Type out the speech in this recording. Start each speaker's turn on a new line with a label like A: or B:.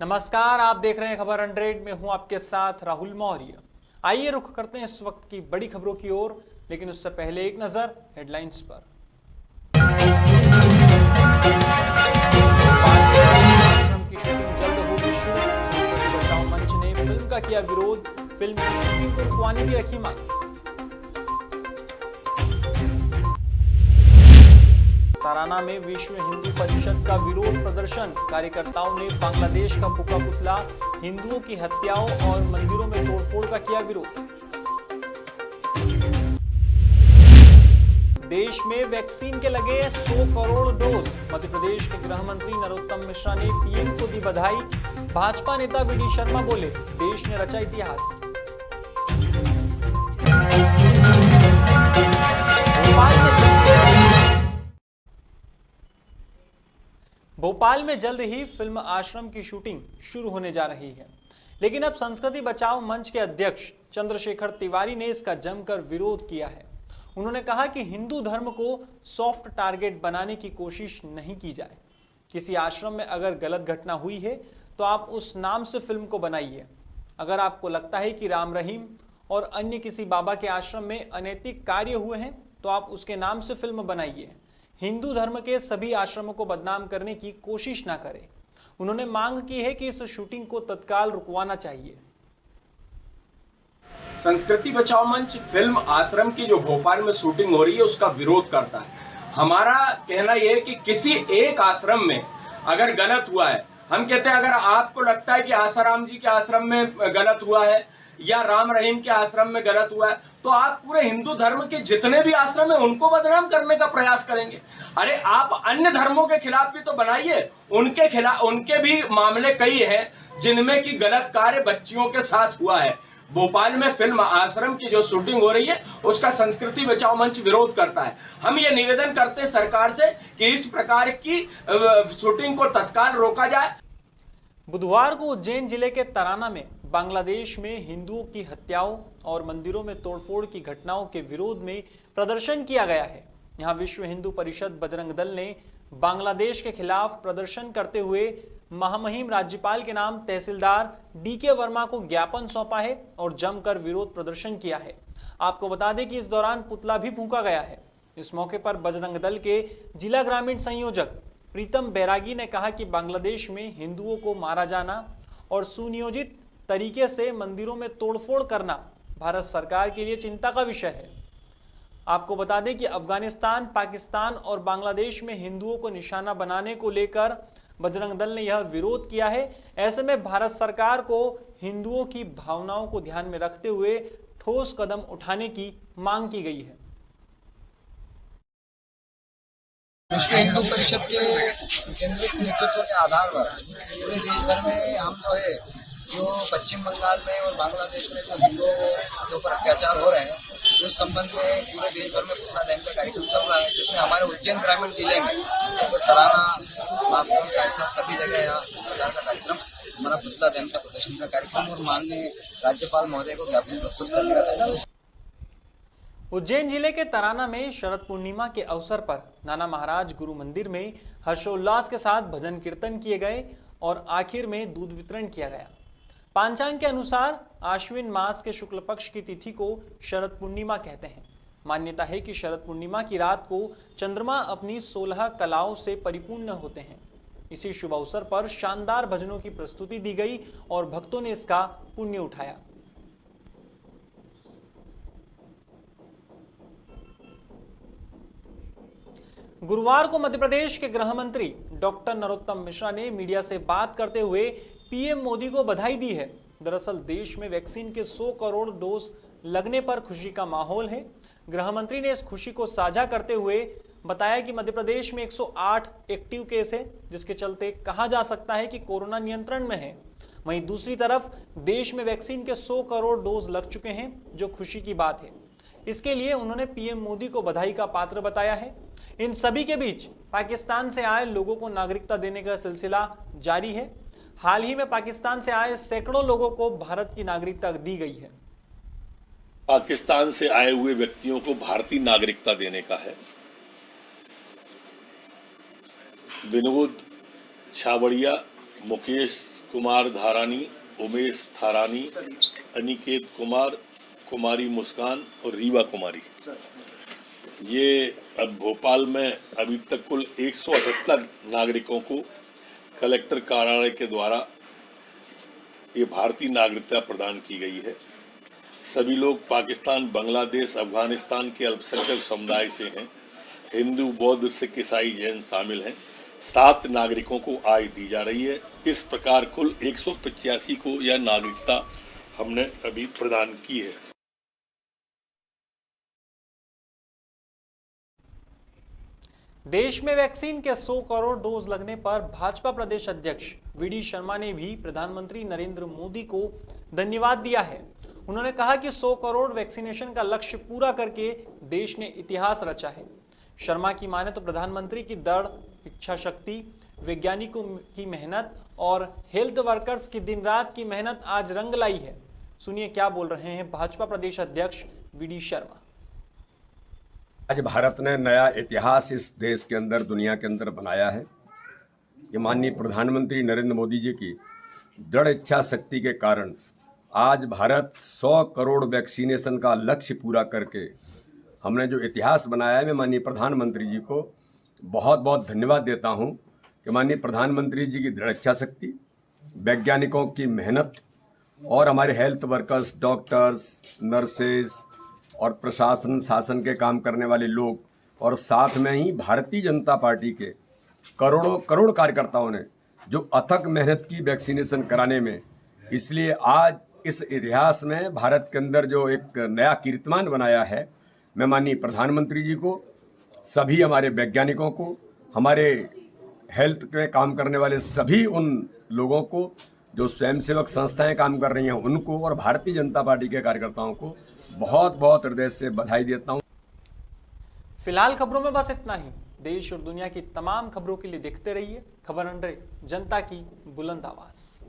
A: नमस्कार, आप देख रहे हैं खबर 100 में हूं आपके साथ राहुल मौर्य। आइए रुख करते हैं इस वक्त की बड़ी खबरों की ओर, लेकिन उससे पहले एक नजर हेडलाइंस पर। आश्रम की शूटिंग जल्द होगी शुरू। संस्कृति बचाओ मंच ने फिल्म का किया विरोध, फिल्म की शूटिंग को रुकवाने की रखी मांग। तराना में विश्व हिंदू परिषद का विरोध प्रदर्शन, कार्यकर्ताओं ने बांग्लादेश का फूका पुतला, हिंदुओं की हत्याओं और मंदिरों में तोड़फोड़ का किया विरोध। देश में वैक्सीन के लगे 100 करोड़ डोज, मध्य प्रदेश के गृह मंत्री नरोत्तम मिश्रा ने पीएम को दी बधाई। भाजपा नेता वीडी शर्मा बोले, देश ने रचा इतिहास। भोपाल में जल्द ही फिल्म आश्रम की शूटिंग शुरू होने जा रही है, लेकिन अब संस्कृति बचाओ मंच के अध्यक्ष चंद्रशेखर तिवारी ने इसका जमकर विरोध किया है। उन्होंने कहा कि हिंदू धर्म को सॉफ्ट टारगेट बनाने की कोशिश नहीं की जाए। किसी आश्रम में अगर गलत घटना हुई है तो आप उस नाम से फिल्म को बनाइए। अगर आपको लगता है कि राम रहीम और अन्य किसी बाबा के आश्रम में अनैतिक कार्य हुए हैं तो आप उसके नाम से फिल्म बनाइए। हिंदू धर्म के सभी आश्रमों को बदनाम करने की कोशिश ना करें। उन्होंने मांग की है कि इस शूटिंग को तत्काल रुकवाना चाहिए।
B: संस्कृति बचाओ मंच फिल्म आश्रम की जो भोपाल में शूटिंग हो रही है उसका विरोध करता है। हमारा कहना यह है कि किसी एक आश्रम में अगर गलत हुआ है, हम कहते हैं अगर आपको लगता है कि आसाराम जी के आश्रम में गलत हुआ है या राम रहीम के आश्रम में गलत हुआ है तो आप पूरे हिंदू धर्म के जितने भी आश्रम है उनको बदनाम करने का प्रयास करेंगे। अरे आप अन्य धर्मों के खिलाफ भी तो बनाइए, उनके खिलाफ उनके भी मामले कई हैं जिनमें कि गलत कार्य बच्चियों के साथ हुआ है। भोपाल में फिल्म आश्रम की जो शूटिंग हो रही है उसका संस्कृति बचाओ मंच विरोध करता है। हम ये निवेदन करते हैं सरकार से कि इस प्रकार की शूटिंग को तत्काल रोका जाए।
A: बुधवार को उज्जैन जिले के तराना में बांग्लादेश में हिंदुओं की हत्याओं और मंदिरों में तोड़फोड़ की घटनाओं के विरोध में प्रदर्शन किया गया है। यहां विश्व हिंदू परिषद बजरंग दल ने बांग्लादेश के खिलाफ प्रदर्शन करते हुए महामहिम राज्यपाल के नाम तहसीलदार डीके वर्मा को ज्ञापन सौंपा है और जमकर विरोध प्रदर्शन किया है। आपको बता दें कि इस दौरान पुतला भी फूंका गया है। इस मौके पर बजरंग दल के जिला ग्रामीण संयोजक प्रीतम बैरागी ने कहा कि बांग्लादेश में हिंदुओं को मारा जाना और सुनियोजित तरीके से मंदिरों में तोड़फोड़ करना भारत सरकार के लिए चिंता का विषय है। आपको बता दें कि अफगानिस्तान, पाकिस्तान और बांग्लादेश में हिंदुओं को निशाना बनाने को लेकर बजरंग दल ने यह विरोध किया है। ऐसे में भारत सरकार को हिंदुओं की भावनाओं को ध्यान में रखते हुए ठोस कदम उठाने की मांग की गई है।
C: विश्व हिंदू परिषद के केंद्रीय नेतृत्व के आधार पर पूरे देश भर में हम जो पश्चिम बंगाल में और बांग्लादेश में जो हिंदुओं के ऊपर अत्याचार हो रहे हैं उस संबंध में पूरे देश भर में पुतला दहन का कार्यक्रम चल रहा है, जिसमें हमारे उज्जैन ग्रामीण जिले में जैसे तराना, बागपत, सभी जगह यहाँ इस प्रकार का कार्यक्रम हमारा पुतला दहन का प्रदर्शन का कार्यक्रम और माननीय राज्यपाल महोदय को ज्ञापन प्रस्तुत करने का कार्यक्रम।
A: उज्जैन जिले के तराना में शरद पूर्णिमा के अवसर पर नाना महाराज गुरु मंदिर में हर्षोल्लास के साथ भजन कीर्तन किए गए और आखिर में दूध वितरण किया गया। पांचांग के अनुसार आश्विन मास के शुक्ल पक्ष की तिथि को शरद पूर्णिमा कहते हैं। मान्यता है कि शरद पूर्णिमा की रात को चंद्रमा अपनी 16 कलाओं से परिपूर्ण होते हैं। इसी शुभ अवसर पर शानदार भजनों की प्रस्तुति दी गई और भक्तों ने इसका पुण्य उठाया। गुरुवार को मध्य प्रदेश के गृह मंत्री डॉक्टर नरोत्तम मिश्रा ने मीडिया से बात करते हुए पीएम मोदी को बधाई दी है। दरअसल देश में वैक्सीन के 100 करोड़ डोज लगने पर खुशी का माहौल है। गृह मंत्री ने इस खुशी को साझा करते हुए बताया कि मध्य प्रदेश में 108 एक्टिव केस है, जिसके चलते कहा जा सकता है कि कोरोना नियंत्रण में है। वहीं दूसरी तरफ देश में वैक्सीन के 100 करोड़ डोज लग चुके हैं, जो खुशी की बात है। इसके लिए उन्होंने पीएम मोदी को बधाई का पात्र बताया है। इन सभी के बीच पाकिस्तान से आए लोगों को नागरिकता देने का सिलसिला जारी है। हाल ही में पाकिस्तान से आए सैकड़ों लोगों को भारत की नागरिकता दी गई है।
D: पाकिस्तान से आए हुए व्यक्तियों को भारतीय नागरिकता देने का है। विनोद छाबड़िया, मुकेश कुमार धारानी, उमेश थारानी, अनिकेत कुमार, कुमारी मुस्कान और रीवा कुमारी। ये अब भोपाल में अभी तक कुल 178 नागरिकों को कलेक्टर कार्यालय के द्वारा ये भारतीय नागरिकता प्रदान की गई है। सभी लोग पाकिस्तान, बांग्लादेश, अफगानिस्तान के अल्पसंख्यक समुदाय से हैं। हिंदू, बौद्ध, सिख, ईसाई, जैन शामिल हैं। 7 नागरिकों को आय दी जा रही है। इस प्रकार कुल 185 को यह नागरिकता हमने अभी प्रदान की है।
A: देश में वैक्सीन के 100 करोड़ डोज लगने पर भाजपा प्रदेश अध्यक्ष वी.डी. शर्मा ने भी प्रधानमंत्री नरेंद्र मोदी को धन्यवाद दिया है। उन्होंने कहा कि 100 करोड़ वैक्सीनेशन का लक्ष्य पूरा करके देश ने इतिहास रचा है। शर्मा की माने तो प्रधानमंत्री की दृढ़ इच्छा शक्ति, वैज्ञानिकों की मेहनत और हेल्थ वर्कर्स की दिन रात की मेहनत आज रंग लाई है। सुनिए क्या बोल रहे हैं भाजपा प्रदेश अध्यक्ष वी.डी. शर्मा।
E: आज भारत ने नया इतिहास इस देश के अंदर, दुनिया के अंदर बनाया है। ये माननीय प्रधानमंत्री नरेंद्र मोदी जी की दृढ़ इच्छा शक्ति के कारण आज भारत 100 करोड़ वैक्सीनेशन का लक्ष्य पूरा करके हमने जो इतिहास बनाया है, मैं माननीय प्रधानमंत्री जी को बहुत बहुत धन्यवाद देता हूं कि माननीय प्रधानमंत्री जी की दृढ़ इच्छा शक्ति, वैज्ञानिकों की मेहनत और हमारे हेल्थ वर्कर्स, डॉक्टर्स, नर्सेज और प्रशासन, शासन के काम करने वाले लोग और साथ में ही भारतीय जनता पार्टी के करोड़ों करोड़ कार्यकर्ताओं ने जो अथक मेहनत की वैक्सीनेशन कराने में, इसलिए आज इस इतिहास में भारत के अंदर जो एक नया कीर्तिमान बनाया है, मैं माननीय प्रधानमंत्री जी को, सभी हमारे वैज्ञानिकों को, हमारे हेल्थ में काम करने वाले सभी उन लोगों को, जो स्वयंसेवक संस्थाएं काम कर रही हैं उनको, और भारतीय जनता पार्टी के कार्यकर्ताओं को बहुत बहुत हृदय से बधाई देता हूं।
A: फिलहाल खबरों में बस इतना ही। देश और दुनिया की तमाम खबरों के लिए देखते रहिए खबर 100, जनता की बुलंद आवाज।